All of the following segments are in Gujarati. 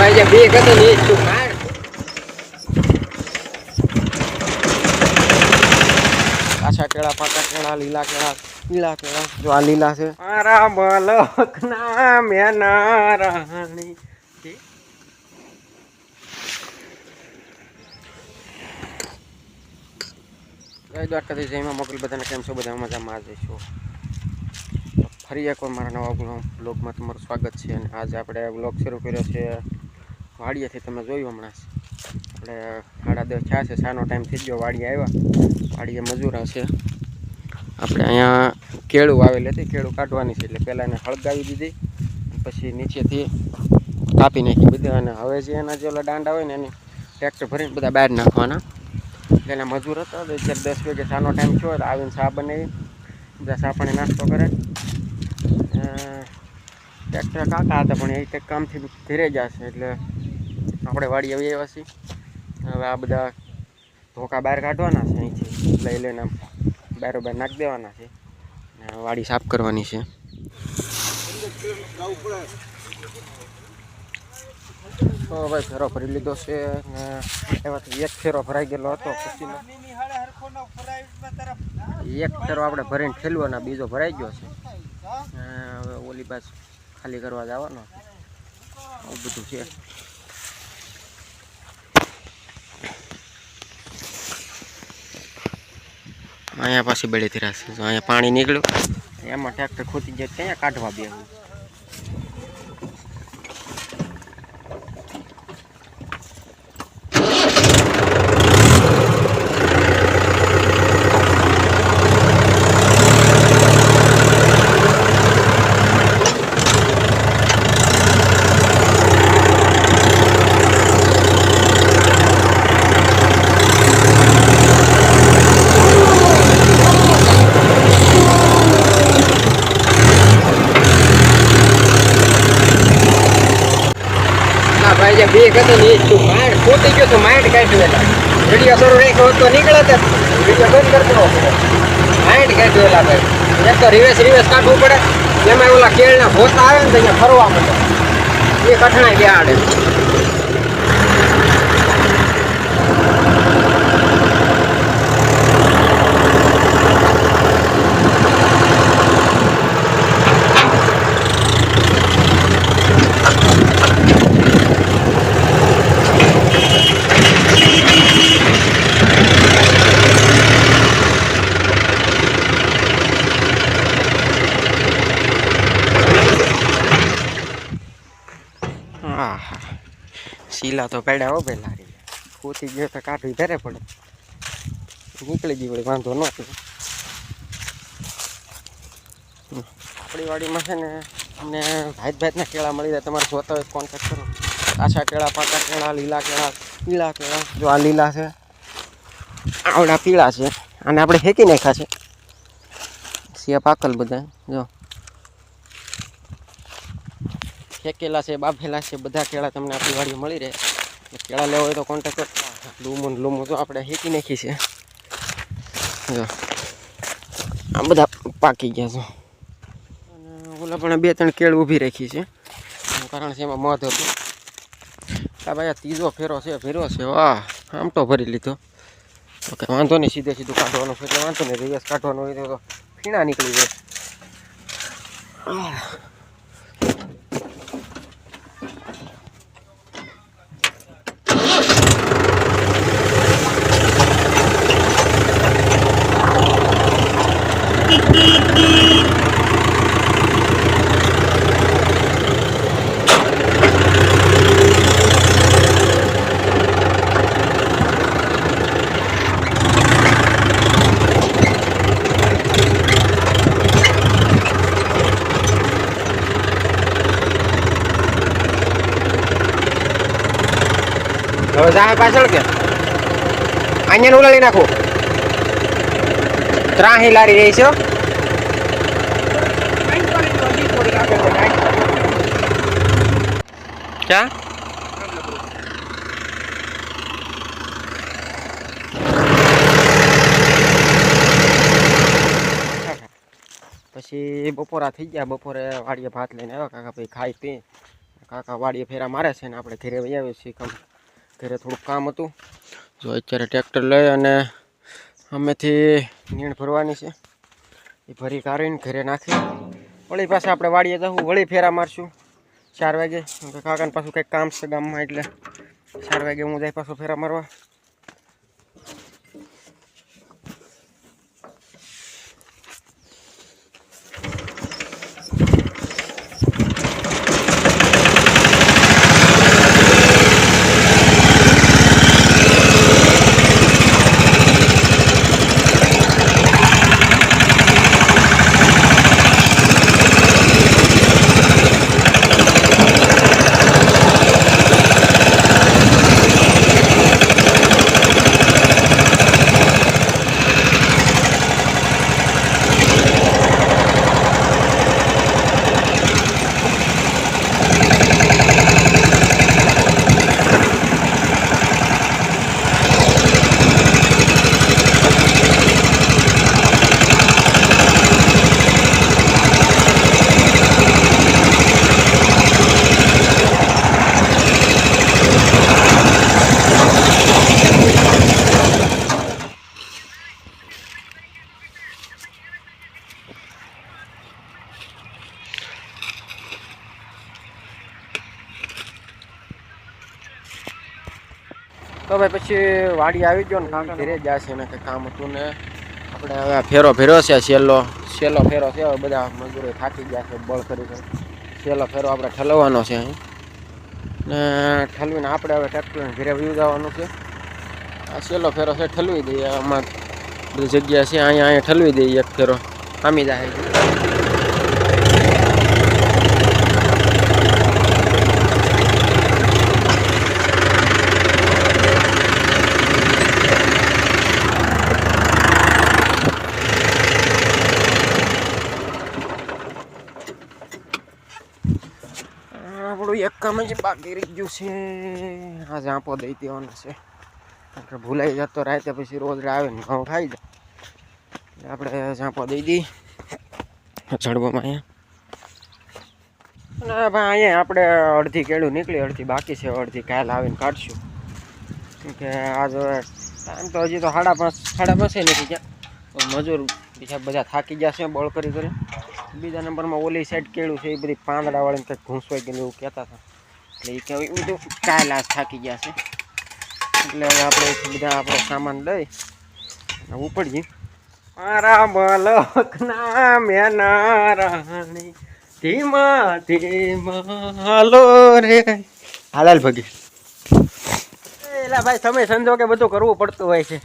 ભાઈ જે બે ગતો ની તું માર આછા કેળા પાકા કેળા લીલા કેળા પીળા કેળા જો આ લીલા છે મારા મલક ના મેના રાણી જય દ્વારકાધીશ જયમાં મોકલ બધાને કેમ છો બધા મજામાં જઈશું ફરી એકવાર મારા નવા બ્લોગમાં તમારું સ્વાગત છે અને આજે આપણે બ્લોગ શરૂ કર્યો છે વાડીએથી તમે જોયું હમણાં આપણે 10:30 થયા છે સાનો ટાઈમ થઈ ગયો વાડીએ આવ્યા વાડીએ મજૂરા છે આપણે અહીંયા કેળું આવેલી હતી કેળું કાઢવાની છે એટલે પહેલાં એને હળગાવી દીધી પછી નીચેથી કાપી નાખી બધા અને હવે જે એના જે ઓલા દાંડા હોય ને એને ટ્રેક્ટર ભરીને બધા બહાર નાખવાના એના મજૂર હતા અત્યારે 10 વાગે સાનો ટાઈમ થયો એટલે આવીને ચા બનાવી બધા ચા પાણી નાસ્તો કરે ટ્રેક્ટર કાકા હતા પણ એ કંઈક કામથી ઘરે જશે એટલે આપણે વાડી આવી આવ્યા છીએ હવે આ બધા ધોકા બહાર કાઢવાના છે અહીંથી લઈ લઈને બહાર નાખી દેવાના છે અને વાડી સાફ કરવાની છે તો ભાઈ ફેરો ભરી લીધો છે એમાંથી એક ફેરો ભરાઈ ગયેલો હતો પછી એક ફેરો આપણે ભરીને ઠેલવો અને બીજો ભરાઈ ગયો છે હવે ઓલી બાજુ ખાલી કરવા જવાનો આવું બધું છે અહીંયા પાછી બેડેથી રાખશે જો અહીંયા પાણી નીકળ્યું એમાં ટ્રેક્ટર ખોટી જાય ત્યાં કાઢવા બેસવું ભાઈ જે બે ગતો ની તું માઇન્ડ ખોટી ગયો તો માઇન્ડ કાઢ્યો વિડીયો શરૂ રાખ્યો તો નીકળે તો વિડીયો બંધ કરતો માઇન્ડ કાઢ્યો ભાઈ એક તો રિવેસ કાઢવું પડે એમાં ઓલા કેળના ભોતા આવે ને તો અહીંયા ફરવા માંડે એ કઠણાઈ બેહાડે શીલા તો પેડા હો ભાઈ લારી ખોટી ગયો તો કાઢવી ધરે પડે નીકળી ગઈ વળી વાંધો ન આપણી વાડીમાં છે ને અમને ભાઈના કેળા મળી જાય તમારે જોતા હોય કોન્ટેક્ટ કરો આછા કેળા પાકા કેળા લીલા કેળા પીળા કેળા જો આ લીલા છે આવડા પીળા છે અને આપણે ફેંકી નાખ્યા છે સિયા પાકલ બધા જો ફેંકેલા છે બાફેલા છે બધા કેળા તમને આપણી વાડી મળી રહે કેળા લેવા હોય તો કોન્ટેક્ટ કરો લૂમું તો આપણે હેકી નાખી છે જો આ બધા પાકી ગયા છે અને ઓલા પણ 2-3 કેળ ઊભી રાખી છે કારણ છે એમાં મધ હતું આ ભાઈ ત્રીજો ફેરો છે ભેરો છે વાહ આમ તો ભરી લીધો ઓકે વાંધો નહીં સીધું કાઢવાનું છે એટલે વાંધો નહીં રિવર્સ કાઢવાનું હોય તો ફીણા નીકળી જાય હવે જાય પાછળ કે અહીંયા ઉલાડી નાખો ત્રાહી લારી રહી છે ક્યાં પછી બપોરા થઈ ગયા બપોરે વાડીએ ભાત લઈને આવ્યા કાકા ભાઈ ખાઈ પી કાકા વાડીએ ફેરા મારે છે ને આપણે ઘરે વહી આવીએ છીએ. ઘરે થોડુંક કામ હતું. જો અત્યારે ટ્રેક્ટર લઈ અને અમેથી નીણ ભરવાની છે. એ ભરી કાઢીને ઘરે નાખી વળી પાછા આપણે વાડીએ જવું, વળી ફેરા મારશું 4 વાગે. કાકાને પાછું કંઈક કામ છે ગામમાં, એટલે 4 વાગે હું જાય પાછો ફેરા મારવા. તો ભાઈ પછી વાડી આવી ગયો ને કાકા ઘરે જ જશે ને કંઈ કામ હતું ને આપણે હવે ફેરો ફેરો છે. છેલ્લો ફેરો છે. હવે બધા મજૂરો થાકી ગયા છે બળ કરી. છેલ્લો ફેરો આપણે ઠલવવાનો છે અહીં ને ઠલવીને આપણે હવે ટ્રેક્ટરને ઘરે વયું જવાનું છે. આ છેલ્લો ફેરો છે, ઠલવી દઈએ. આમાં બધી જગ્યા છે, અહીંયા ઠલવી દઈએ. એક ફેરો આમી જાય. આપણું એક કામ જ બાકી રહી ગયું છે. આ ઝાંપો દઈ દેવાનો છે. આપણે ભૂલાઈ જતો રાતે પછી રોજ આવે ને ઘઉં ખાઈ જાય. એટલે આપણે ઝાંપો દઈ દઈએ ઝડવામાં અહીંયા. અને ભાઈ અહીંયા આપણે અડધી કેળું નીકળી, અડધી બાકી છે. અડધી કાલ આવીને કાઢશું. કેમકે આજ ટાઈમ તો હજી તો 5:30 નથી ગયા. મજૂર બીજા બધા થાકી ગયા છે બળ કરી. બીજા નંબરમાં ઓલી સાઈડ કેળું છે, એ બધી પાંદડાવાળીને કંઈક ઘૂંસવાઈ ગયેલું એવું કહેતા હતા. એટલે એ કહેવાય એ બધું કાલ આજ થાકી ગયા છે. એટલે હવે આપણે બધા આપણો સામાન લઈ ઉપડીએ. મારા બલકના મેના રાણી ધીમા ધીમા હાલો રે. હાલાલ ભગી એલા ભાઈ તમે સમજો કે બધું કરવું પડતું હોય છે.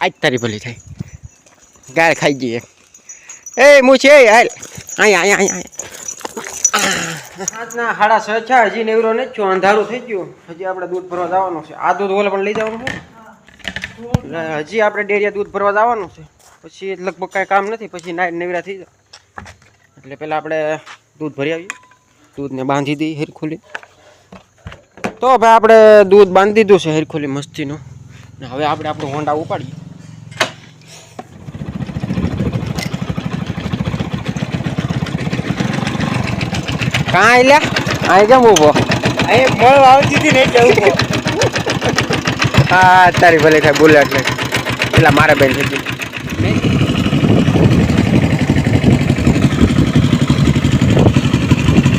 આજ તારી ભલી થાય. ગાળ ખાઈ જઈએ. એ હું છે હાલ અહીંયા આજના 6:30 છે. હજી નેવરો નથી છું, અંધારું થઈ ગયું. હજી આપણે દૂધ ભરવા જવાનું છે. આ દૂધ ઓલે પણ લઈ જવાનું છે. હજી આપણે ડેરીયા દૂધ ભરવા જવાનું છે. પછી લગભગ કાંઈ કામ નથી. પછી નાઈટ નેવરા થઈ જાય. એટલે પહેલાં આપણે દૂધ ભરી આવીએ. દૂધને બાંધી દઈએ હેરખુલી. તો ભાઈ આપણે દૂધ બાંધી દીધું છે હેરખુલી મસ્તીનું. ને હવે આપણે આપણું હોન્ડા ઉપાડીએ. કાં લ્યા અહીં કેમ ઊભો? અહીં મળ આવતી હતી ને એટલે ઊભો. હા તારી ભલે થાય બુલેટ ને. એટલે મારે બેન થઈ ગઈ.